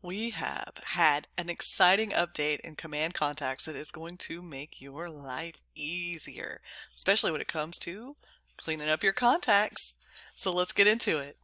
We have had an exciting update in Command Contacts that is going to make your life easier, especially when it comes to cleaning up your contacts. So let's get into it.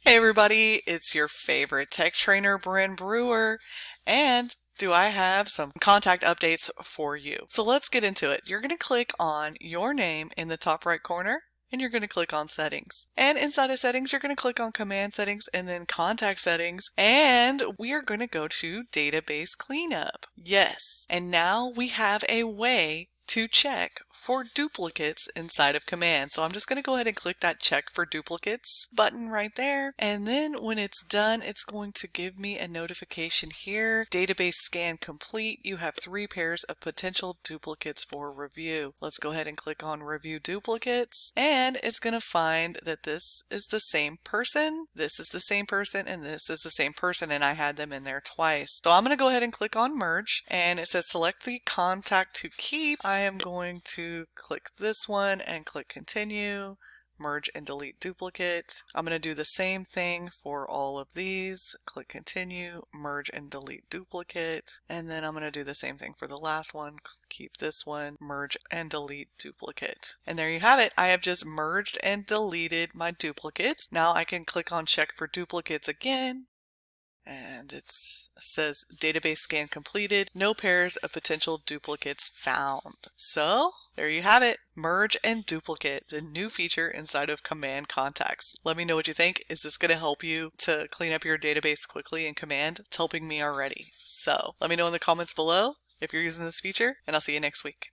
Hey everybody, it's your favorite tech trainer, Bren Brewer, and I have some contact updates for you. So let's get into it. You're going to click on your name in the top right corner, and you're going to click on settings. And inside of settings, you're going to click on command settings and then contact settings. And we are going to go to database cleanup. Yes. And now we have a way to check for duplicates inside of command. So I'm just going to go ahead and click that check for duplicates button right there. And then when it's done, it's going to give me a notification here. Database scan complete. You have 3 pairs of potential duplicates for review. Let's go ahead and click on review duplicates. And it's going to find that this is the same person, this is the same person, and this is the same person. And I had them in there twice. So I'm going to go ahead and click on merge. And it says select the contact to keep. I am going to click this one and click continue, merge and delete duplicate. I'm going to do the same thing for all of these. Click continue, merge and delete duplicate. And then I'm going to do the same thing for the last one. Keep this one, merge and delete duplicate. And there you have it. I have just merged and deleted my duplicates. Now I can click on check for duplicates again. And it says database scan completed, no pairs of potential duplicates found. So there you have it, merge and duplicate, the new feature inside of Command Contacts. Let me know what you think. Is this going to help you to clean up your database quickly in Command? It's helping me already. So let me know in the comments below if you're using this feature, and I'll see you next week.